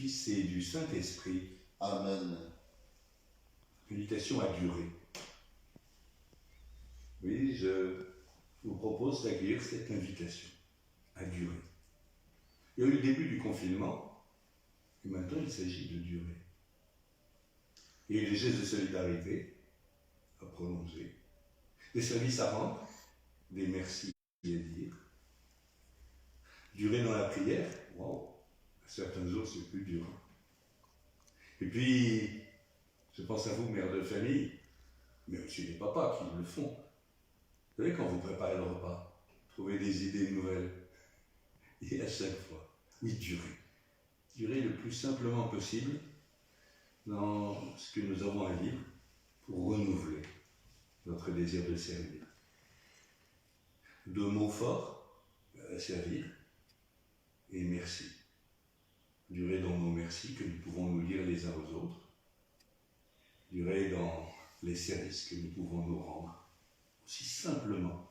Fils et du Saint-Esprit. Amen. Invitation à durer. Oui, je vous propose d'accueillir cette invitation à durer. Il y a eu le début du confinement, et maintenant il s'agit de durer. Et les gestes de solidarité à prolonger, des services à rendre, des merci à dire. Durer dans la prière, wow, à certains jours c'est plus dur. Et puis, je pense à vous, mères de famille, mais aussi les papas qui le font. Vous savez, quand vous préparez le repas, trouvez des idées nouvelles. Et à chaque fois, oui, durer. Durer le plus simplement possible dans ce que nous avons à vivre pour renouveler notre désir de servir. Deux mots forts, servir et merci. Durer dans nos merci que nous pouvons nous dire les uns aux autres. Durer dans les services que nous pouvons nous rendre, aussi simplement,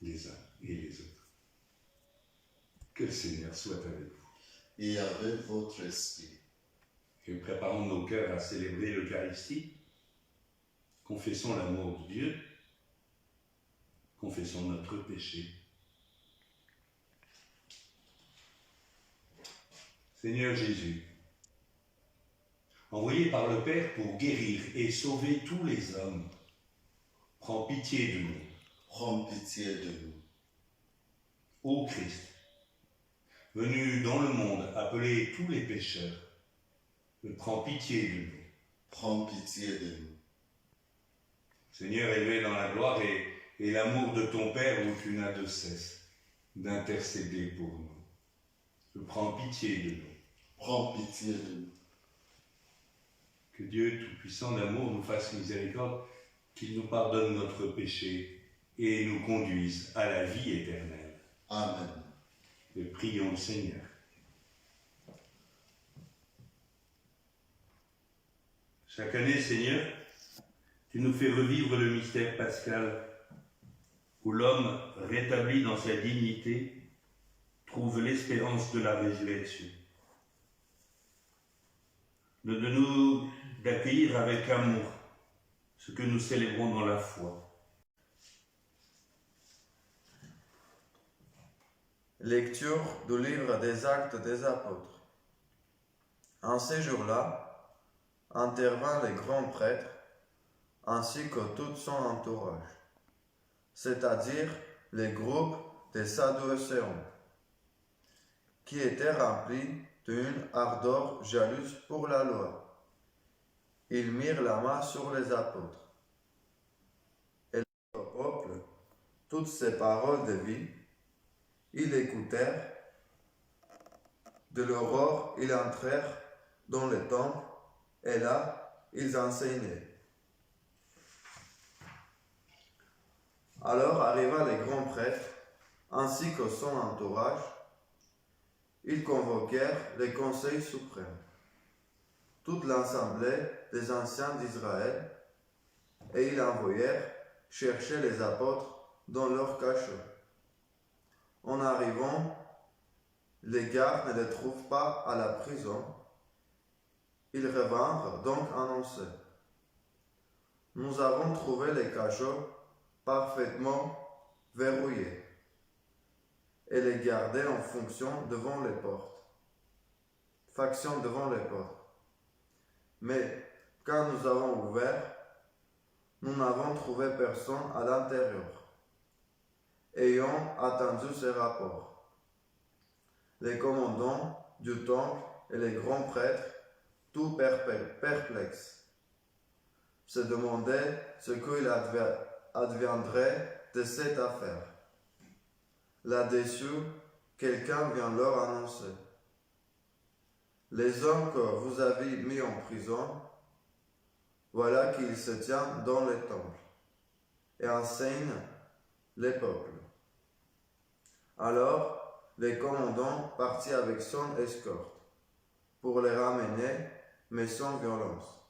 les uns et les autres. Que le Seigneur soit avec vous. Et avec votre esprit. Et préparons nos cœurs à célébrer l'Eucharistie. Confessons l'amour de Dieu. Confessons notre péché. Seigneur Jésus, envoyé par le Père pour guérir et sauver tous les hommes, prends pitié de nous. Prends pitié de nous. Ô Christ, venu dans le monde appeler tous les pécheurs, prends pitié de nous. Prends pitié de nous. Seigneur, élevé dans la gloire et l'amour de ton Père où tu n'as de cesse d'intercéder pour nous. Prends pitié de nous. Prends pitié de nous. Que Dieu tout-puissant d'amour nous fasse miséricorde, qu'il nous pardonne notre péché et nous conduise à la vie éternelle. Amen. Et prions le Seigneur. Chaque année, Seigneur, tu nous fais revivre le mystère pascal où l'homme, rétabli dans sa dignité, trouve l'espérance de la résurrection. Donne-nous d'accueillir avec amour ce que nous célébrons dans la foi. Lecture du livre des Actes des Apôtres. En ces jours-là, intervinrent les grands prêtres, ainsi que tout son entourage, c'est-à-dire les groupes des Sadducéens, qui étaient remplis d'une ardeur jalouse pour la loi. Ils mirent la main sur les apôtres. Et le peuple, toutes ces paroles de vie, ils écoutèrent. De l'aurore, ils entrèrent dans le temple, et là, ils enseignaient. Alors arriva les grands prêtres, ainsi que son entourage. Ils convoquèrent le Conseil suprême, toute l'assemblée des anciens d'Israël, et ils envoyèrent chercher les apôtres dans leur cachot. En arrivant, les gardes ne les trouvent pas à la prison. Ils revinrent donc annoncer: nous avons trouvé les cachots parfaitement verrouillés et les gardés en faction devant les portes. Mais quand nous avons ouvert, nous n'avons trouvé personne à l'intérieur. Ayant attendu ces rapports, les commandants du temple et les grands prêtres, tout perplexes, se demandaient ce qu'il adviendrait de cette affaire. Là-dessus, quelqu'un vient leur annoncer: les hommes que vous avez mis en prison, voilà qu'ils se tiennent dans le temple et enseignent les peuples. Alors, les commandants partirent avec son escorte pour les ramener, mais sans violence,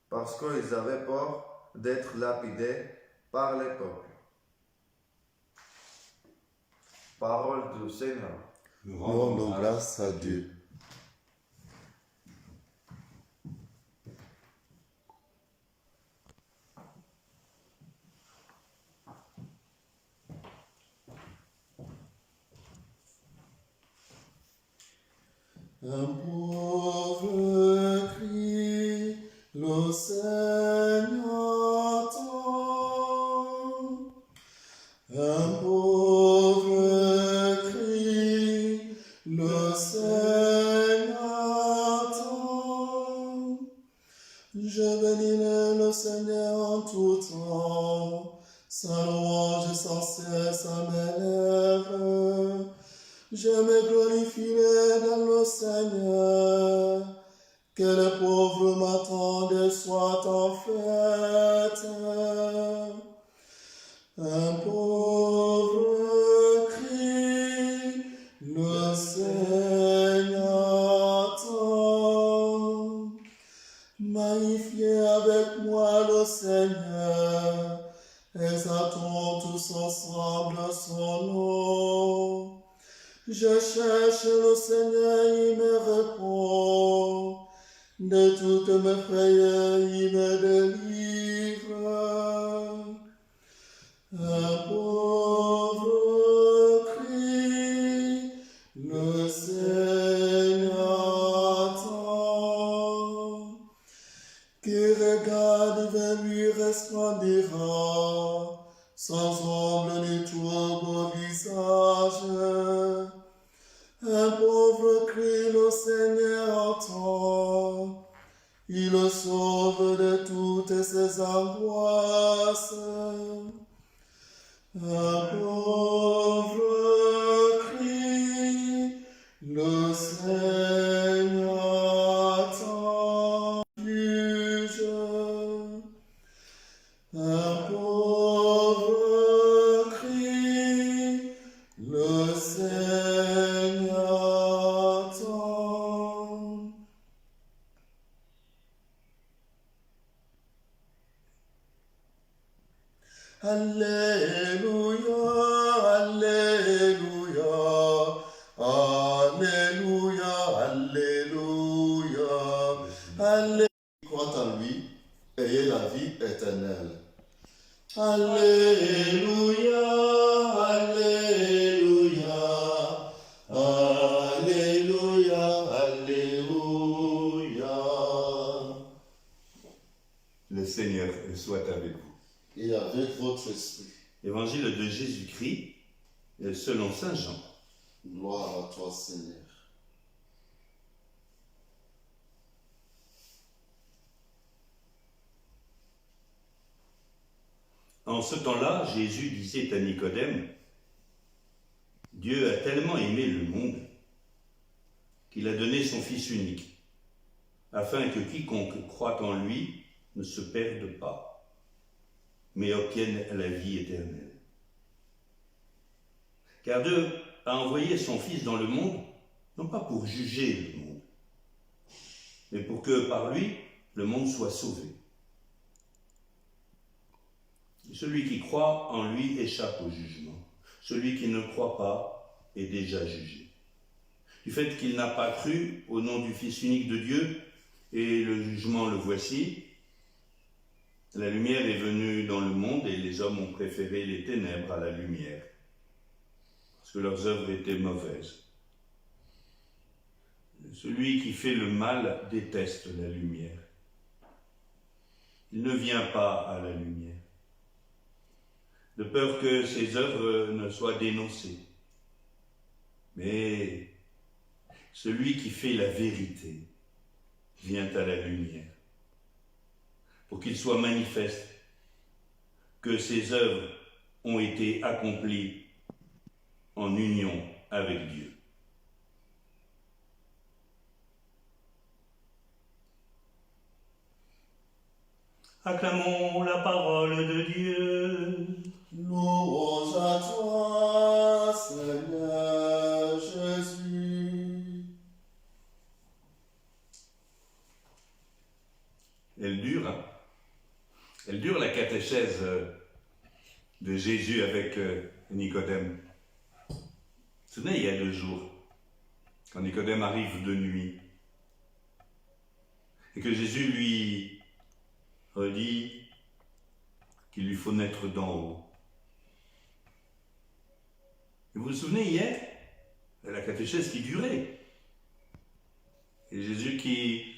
parce qu'ils avaient peur d'être lapidés par les peuples. Parole du Seigneur. Nous rendons grâce à Dieu. Un pauvre cri, l'océan entend. Un pauvre cri, l'océan entend. Je bénirai le Seigneur en tout temps, sa louange sans cesse à mes lèvres. Je me glorifierai dans le Seigneur, que les pauvres m'attendent soient en fête. Un pauvre cri, le Seigneur entend. Magnifiez avec moi le Seigneur, exaltons tous ensemble son nom. Je cherche le Seigneur, il me répond. De toutes mes frayeurs, il me délivre. Un pauvre cri, le Seigneur entend. Qui regarde vers lui resplendira, sans ombre ni trouble au visage. Un pauvre cri, le Seigneur entend. Il le sauve de toutes ses angoisses. Un pauvre cri, le Seigneur entend. Juge. Un pauvre cri, le Seigneur entend. Alléluia, Alléluia, Alléluia, Alléluia, Alléluia. Crois en lui, ayez la vie éternelle. Alléluia, Alléluia, Alléluia, Alléluia. Le Seigneur soit avec vous. Et avec votre esprit. Évangile de Jésus-Christ selon Saint Jean. Gloire à toi, Seigneur. En ce temps-là, Jésus disait à Nicodème, « Dieu a tellement aimé le monde qu'il a donné son Fils unique, afin que quiconque croit en lui ne se perde pas, mais obtienne la vie éternelle. Car Dieu a envoyé son Fils dans le monde, non pas pour juger le monde, mais pour que par lui, le monde soit sauvé. Celui qui croit en lui échappe au jugement. Celui qui ne croit pas est déjà jugé. Du fait qu'il n'a pas cru au nom du Fils unique de Dieu, et le jugement le voici, la lumière est venue dans le monde et les hommes ont préféré les ténèbres à la lumière, parce que leurs œuvres étaient mauvaises. Celui qui fait le mal déteste la lumière. Il ne vient pas à la lumière, de peur que ses œuvres ne soient dénoncées. Mais celui qui fait la vérité vient à la lumière, pour qu'il soit manifeste que ses œuvres ont été accomplies en union avec Dieu. Acclamons la parole de Dieu. Louange à toi, Seigneur Jésus. Elle dure, hein? Elle dure la catéchèse de Jésus avec Nicodème. Vous vous souvenez, il y a 2 jours, quand Nicodème arrive de nuit, et que Jésus lui redit qu'il lui faut naître d'en haut. Et vous vous souvenez hier, la catéchèse qui durait. Et Jésus qui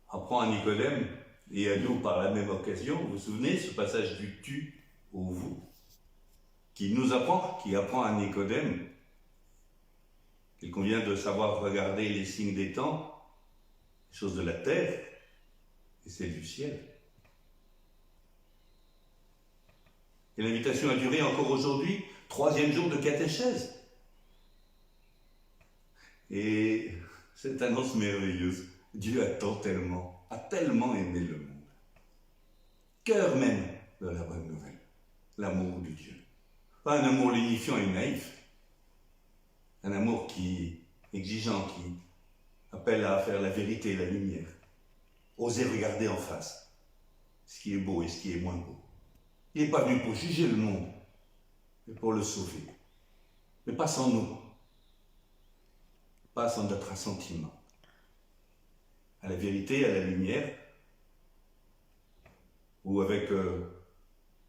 apprend à Nicodème et à nous par la même occasion, vous vous souvenez, ce passage du tu au vous, qui apprend à Nicodème qu'il convient de savoir regarder les signes des temps, les choses de la terre et celles du ciel. Et l'invitation a duré encore aujourd'hui, 3e jour de catéchèse. Et cette annonce merveilleuse, Dieu a tellement aimé le monde. Cœur même de la bonne nouvelle, l'amour de Dieu. Pas un amour lénifiant et naïf, un amour exigeant, qui appelle à faire la vérité et la lumière, oser regarder en face ce qui est beau et ce qui est moins beau. Il n'est pas venu pour juger le monde, mais pour le sauver. Mais pas sans nous, pas sans notre assentiment à la vérité, à la lumière, ou avec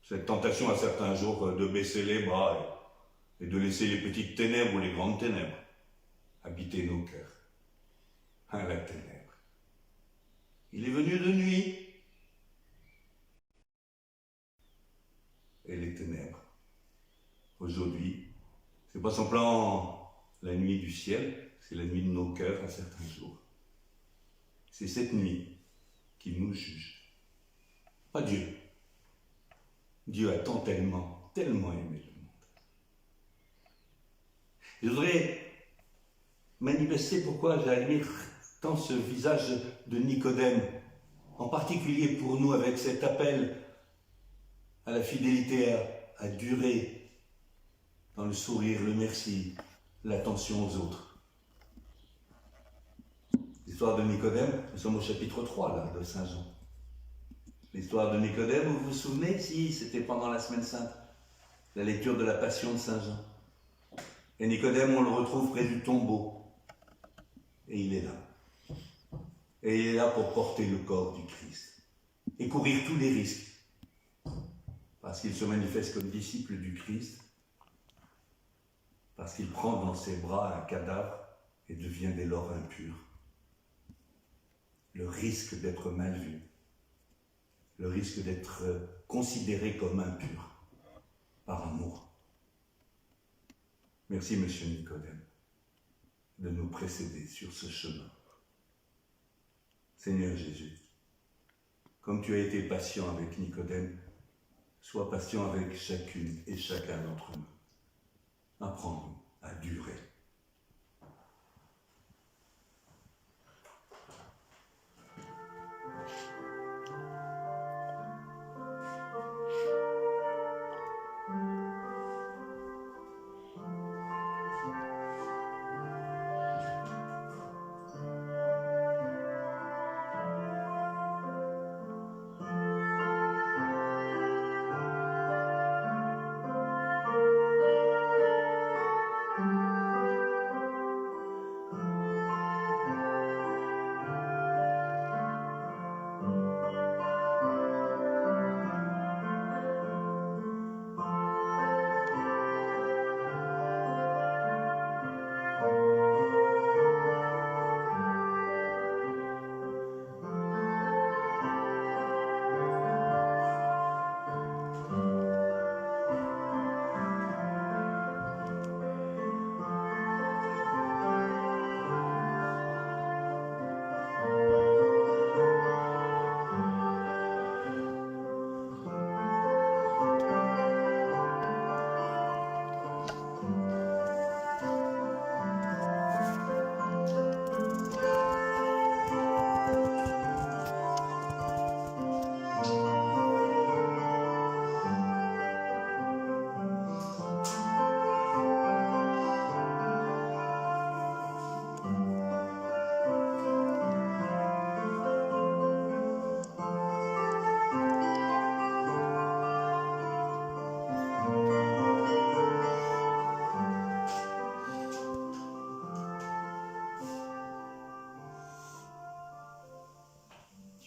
cette tentation à certains jours de baisser les bras et de laisser les petites ténèbres ou les grandes ténèbres habiter nos cœurs. À la ténèbre. Il est venu de nuit. Et les ténèbres, aujourd'hui, c'est pas simplement la nuit du ciel, c'est la nuit de nos cœurs à certains jours. C'est cette nuit qui nous juge. Pas Dieu. Dieu a tellement aimé le monde. Je voudrais manifester pourquoi j'admire tant ce visage de Nicodème, en particulier pour nous avec cet appel à la fidélité, à durer dans le sourire, le merci, l'attention aux autres. L'histoire de Nicodème, nous sommes au chapitre 3 là, de Saint Jean. L'histoire de Nicodème, vous vous souvenez? Si, c'était pendant la Semaine Sainte, la lecture de la Passion de Saint Jean. Et Nicodème, on le retrouve près du tombeau. Et il est là. Et il est là pour porter le corps du Christ. Et courir tous les risques. Parce qu'il se manifeste comme disciple du Christ. Parce qu'il prend dans ses bras un cadavre et devient dès lors impur. Le risque d'être mal vu. Le risque d'être considéré comme impur. Par amour. Merci, monsieur Nicodème, de nous précéder sur ce chemin. Seigneur Jésus, comme tu as été patient avec Nicodème, sois patient avec chacune et chacun d'entre nous. Apprends-nous à durer.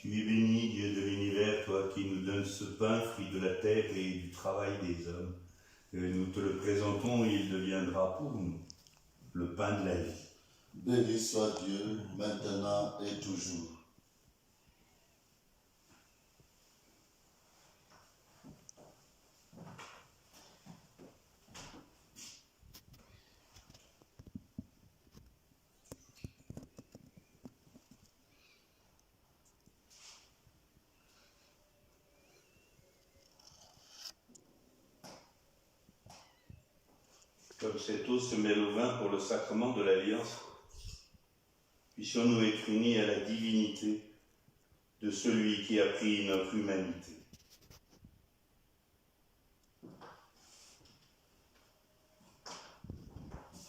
Tu es béni, Dieu de l'univers, toi qui nous donnes ce pain, fruit de la terre et du travail des hommes. Et nous te le présentons et il deviendra pour nous le pain de la vie. Béni soit Dieu, maintenant et toujours. Comme cette eau se mêle au vin pour le sacrement de l'Alliance, puissions-nous être unis à la divinité de celui qui a pris notre humanité.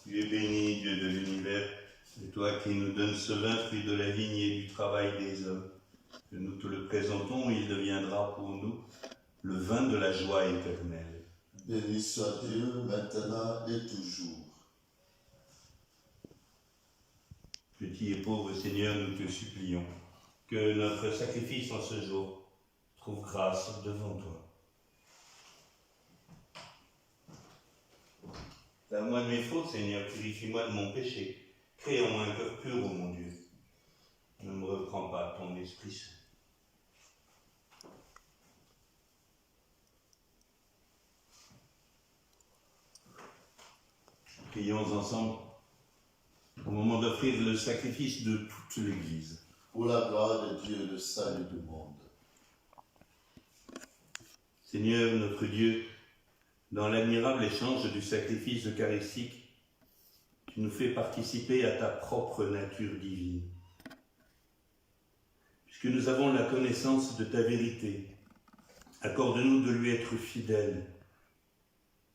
Tu es béni, Dieu de l'univers, c'est toi qui nous donnes ce vin, fruit de la vigne et du travail des hommes. Que nous te le présentons, il deviendra pour nous le vin de la joie éternelle. Béni soit Dieu, maintenant et toujours. Petit et pauvre Seigneur, nous te supplions que notre sacrifice en ce jour trouve grâce devant toi. Lave-moi de mes fautes, Seigneur, purifie-moi de mon péché. Crée en moi un cœur pur, ô mon Dieu. Ne me reprends pas ton Esprit Saint. Prions ensemble au moment d'offrir le sacrifice de toute l'Église. Pour la gloire de Dieu, le salut du monde. Seigneur notre Dieu, dans l'admirable échange du sacrifice eucharistique, tu nous fais participer à ta propre nature divine. Puisque nous avons la connaissance de ta vérité, accorde-nous de lui être fidèles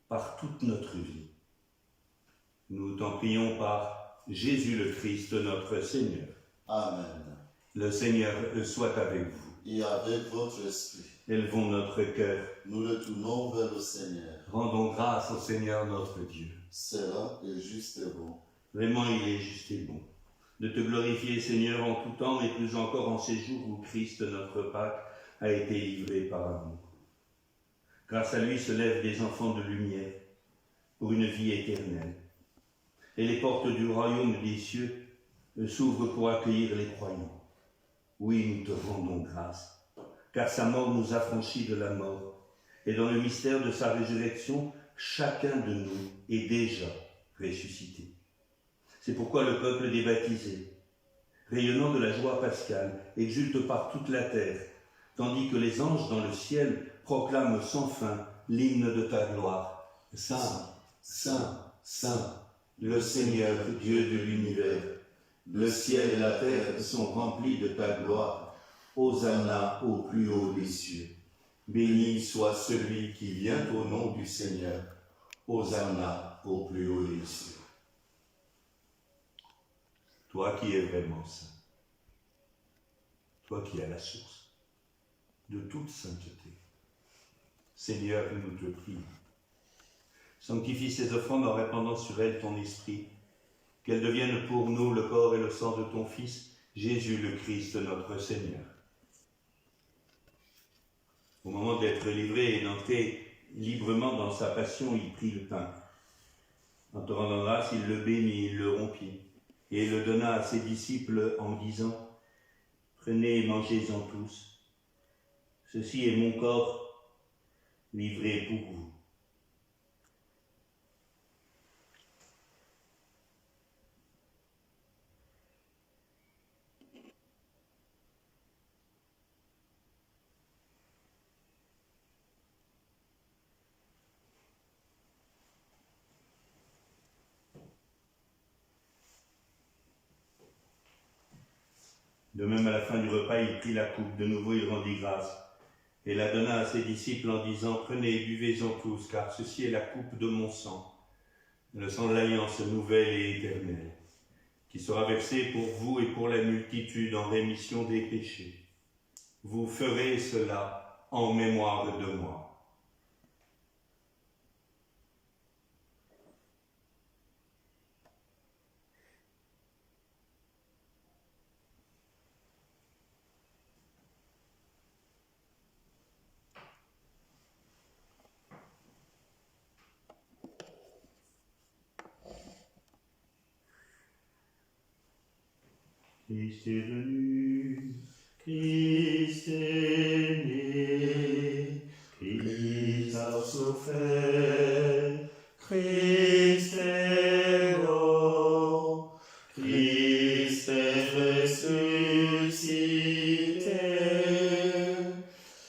par toute notre vie. Nous t'en prions par Jésus le Christ, notre Seigneur. Amen. Le Seigneur soit avec vous. Et avec votre esprit, Élevons notre cœur. nous le tournons vers le Seigneur. Rendons grâce au Seigneur notre Dieu. Cela est juste et bon. Vraiment, il est juste et bon de te glorifier, Seigneur, en tout temps, et plus encore en ces jours où Christ, notre Pâque, a été livré par amour. Grâce à lui se lèvent des enfants de lumière pour une vie éternelle. Et les portes du royaume des cieux s'ouvrent pour accueillir les croyants. Oui, nous te rendons grâce, car sa mort nous a franchis de la mort. Et dans le mystère de sa résurrection, chacun de nous est déjà ressuscité. C'est pourquoi le peuple des baptisés, rayonnant de la joie pascale, exulte par toute la terre, tandis que les anges dans le ciel proclament sans fin l'hymne de ta gloire. Saint, Saint, Saint, le Seigneur, Dieu de l'univers, le ciel et la terre sont remplis de ta gloire. Hosanna au plus haut des cieux. Béni soit celui qui vient au nom du Seigneur. Hosanna au plus haut des cieux. Toi qui es vraiment saint, toi qui es la source de toute sainteté, Seigneur, nous te prions. Sanctifie ces offrandes en répandant sur elles ton esprit, qu'elles deviennent pour nous le corps et le sang de ton Fils, Jésus le Christ, notre Seigneur. Au moment d'être livré et d'entrer librement dans sa passion, il prit le pain. En te rendant grâce, il le bénit, il le rompit, et le donna à ses disciples en disant « Prenez et mangez-en tous. Ceci est mon corps livré pour vous. » De même, à la fin du repas, il prit la coupe. De nouveau, il rendit grâce et la donna à ses disciples en disant « Prenez et buvez-en tous, car ceci est la coupe de mon sang, le sang de l'alliance nouvelle et éternelle, qui sera versé pour vous et pour la multitude en rémission des péchés. Vous ferez cela en mémoire de moi. » Christ est venu, Christ est né, Christ a souffert, Christ est mort, Christ est ressuscité,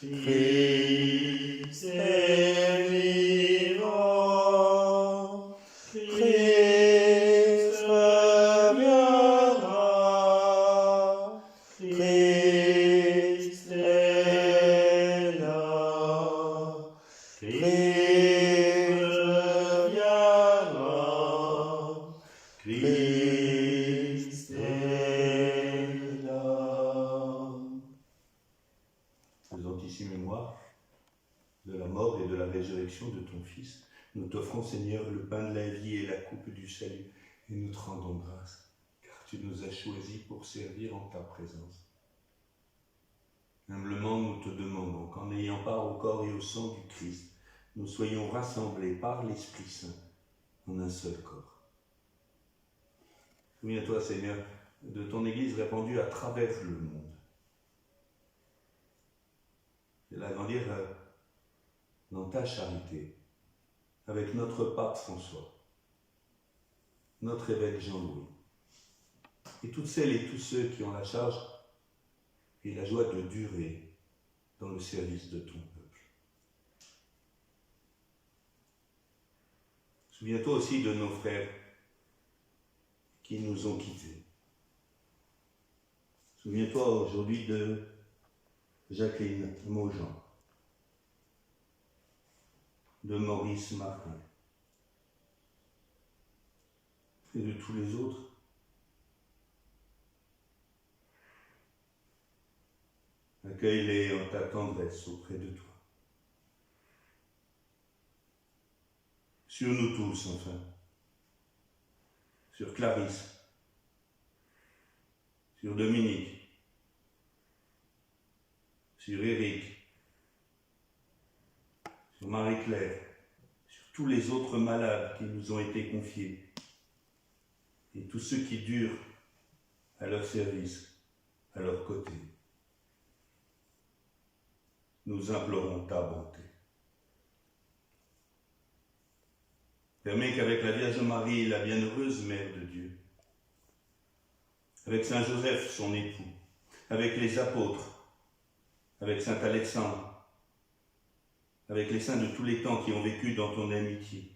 Christ est vivant, Christ reviendra, Christ est là, Christ reviendra, Christ est là. Faisant ici mémoire de la mort et de la résurrection de ton Fils, nous t'offrons, Seigneur, le pain de la vie et la coupe du salut, et nous te rendons grâce, car tu nous as choisis pour servir en ta présence. Humblement, nous te demandons qu'en ayant part au corps et au sang du Christ, nous soyons rassemblés par l'Esprit Saint en un seul corps. Souviens-toi, Seigneur, de ton Église répandue à travers le monde. Et l'agrandir dans ta charité, avec notre pape François, notre évêque Jean-Louis, et toutes celles et tous ceux qui ont la charge et la joie de durer dans le service de ton peuple. Souviens-toi aussi de nos frères qui nous ont quittés. Souviens-toi aujourd'hui de Jacqueline Maujean, de Maurice Martin et de tous les autres. Accueille-les en ta tendresse auprès de toi. Sur nous tous, enfin. Sur Clarisse, sur Dominique, sur Éric, sur Marie-Claire, sur tous les autres malades qui nous ont été confiés, et tous ceux qui durent à leur service, à leur côté. Nous implorons ta bonté. Permets qu'avec la Vierge Marie, la bienheureuse Mère de Dieu, avec Saint Joseph, son époux, avec les apôtres, avec Saint Alexandre, avec les saints de tous les temps qui ont vécu dans ton amitié,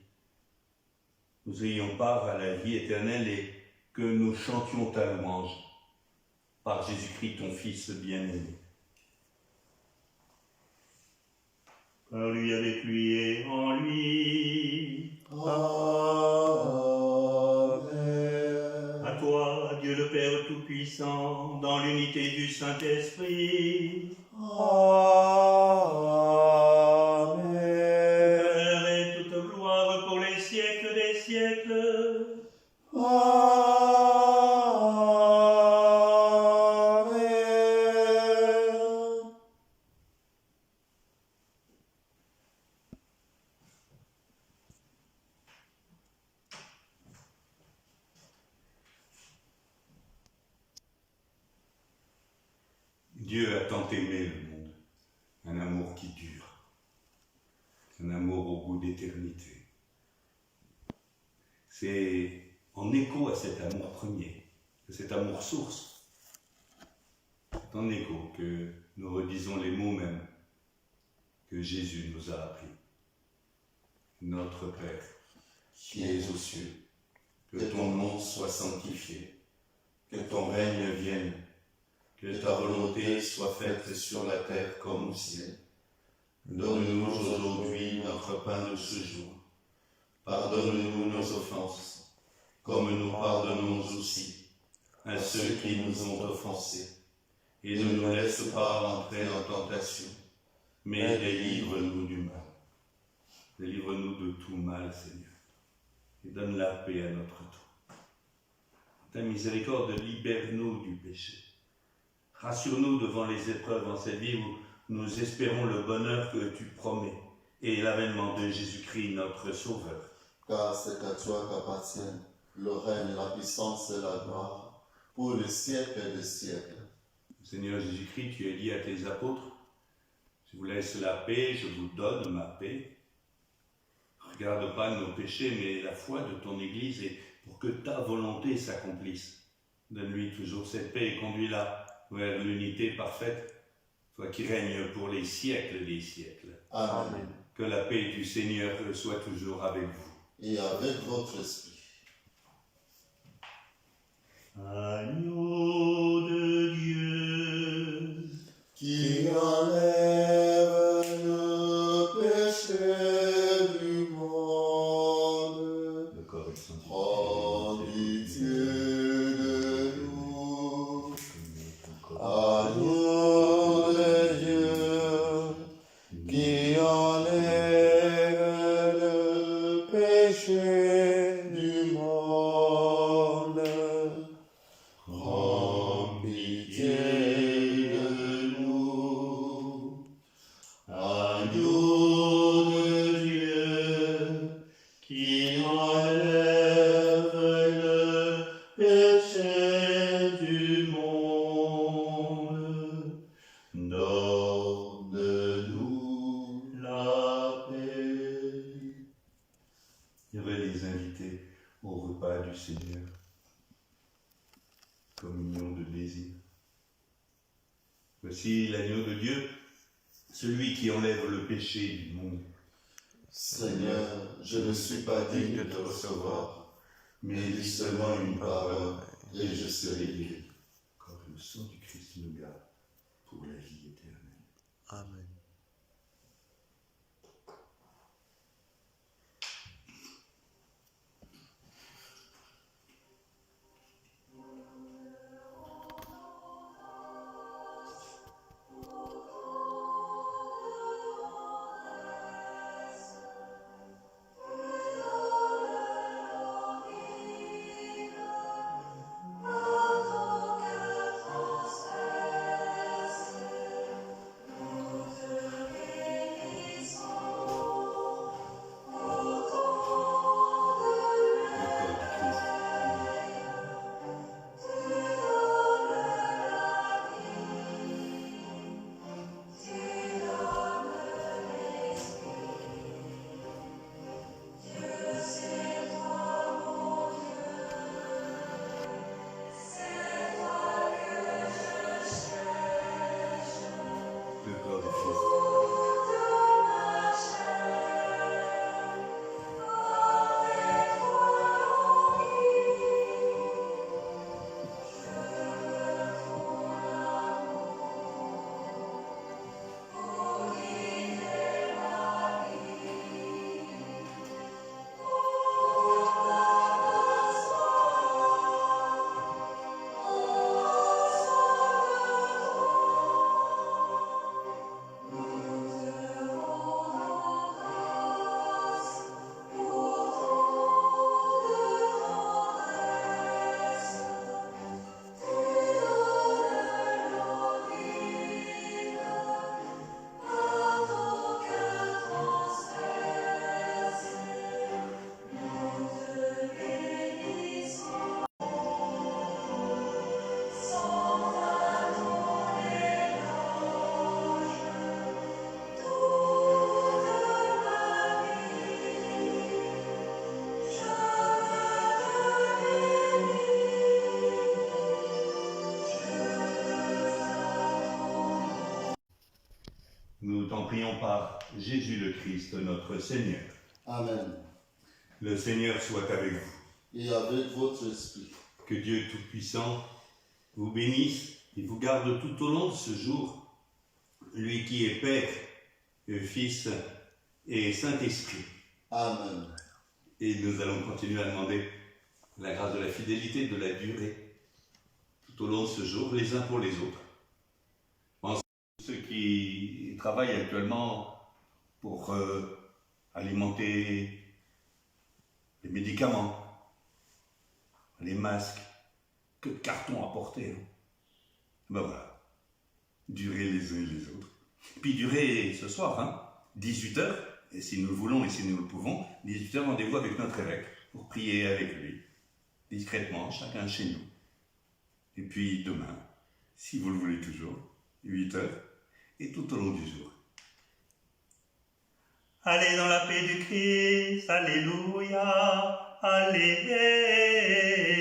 nous ayons part à la vie éternelle et que nous chantions ta louange par Jésus-Christ, ton Fils bien-aimé. Par lui, avec lui et en lui. Amen. À toi, Dieu le Père Tout-Puissant, dans l'unité du Saint-Esprit. Amen. Honneur et toute gloire pour les siècles des siècles. Amen. Dieu a tant aimé le monde, un amour qui dure, un amour au goût d'éternité. C'est en écho à cet amour premier, à cet amour source, c'est en écho que nous redisons les mots mêmes que Jésus nous a appris. Notre Père, qui es aux cieux, que ton nom soit sanctifié, que ton règne vienne, que ta volonté soit faite sur la terre comme au ciel. Donne-nous aujourd'hui notre pain de ce jour. Pardonne-nous nos offenses, comme nous pardonnons aussi à ceux qui nous ont offensés. Et ne nous laisse pas entrer en tentation, mais délivre-nous du mal. Délivre-nous de tout mal, Seigneur, et donne la paix à notre tour. Ta miséricorde, libère-nous du péché. Rassure-nous devant les épreuves en cette vie où nous espérons le bonheur que tu promets et l'avènement de Jésus-Christ, notre Sauveur. Car c'est à toi qu'appartiennent le règne, la puissance et la gloire, pour les siècles des siècles. Seigneur Jésus-Christ, tu as dit à tes apôtres, je vous laisse la paix, je vous donne ma paix. Regarde pas nos péchés, mais la foi de ton Église, et pour que ta volonté s'accomplisse. Donne-lui toujours cette paix et conduis-la vers l'unité parfaite, toi qui règnes pour les siècles des siècles. Amen. Que la paix du Seigneur soit toujours avec vous. Et avec votre esprit. Agneau de Dieu, Qui enlève le péché du monde, Le corps et le sang. prends pitié de nous. Agneau de Dieu, qui enlève le péché du monde, prends pitié de nous. Agneau de Dieu, qui enlève le péché du monde, donne-nous la paix. Je vais les inviter au repas du Seigneur. Communion de désir. Voici l'agneau de Dieu, celui qui enlève le péché du monde. Seigneur, je ne suis pas digne de te recevoir, mais dis seulement une parole et je serai guéri. Corps et le sang du Christ nous garde pour la vie éternelle. Amen. Le corps du Christ. Nous t'en prions par Jésus le Christ, notre Seigneur. Amen. Le Seigneur soit avec vous. Et avec votre esprit. Que Dieu Tout-Puissant vous bénisse et vous garde tout au long de ce jour, lui qui est Père, Fils et Saint-Esprit. Amen. Et nous allons continuer à demander la grâce de la fidélité, de la durée, tout au long de ce jour, les uns pour les autres. Pensez à ceux qui travaillent actuellement pour alimenter les médicaments, les masques, que de cartons à porter. Ben voilà, durez les uns et les autres. Puis durez ce soir, 18h, et si nous le voulons et si nous le pouvons, 18h, rendez-vous avec notre évêque pour prier avec lui, discrètement, chacun chez nous. Et puis demain, si vous le voulez toujours, 8 heures, et tout au long du jour. Allez dans la paix du Christ, alléluia, alléluia.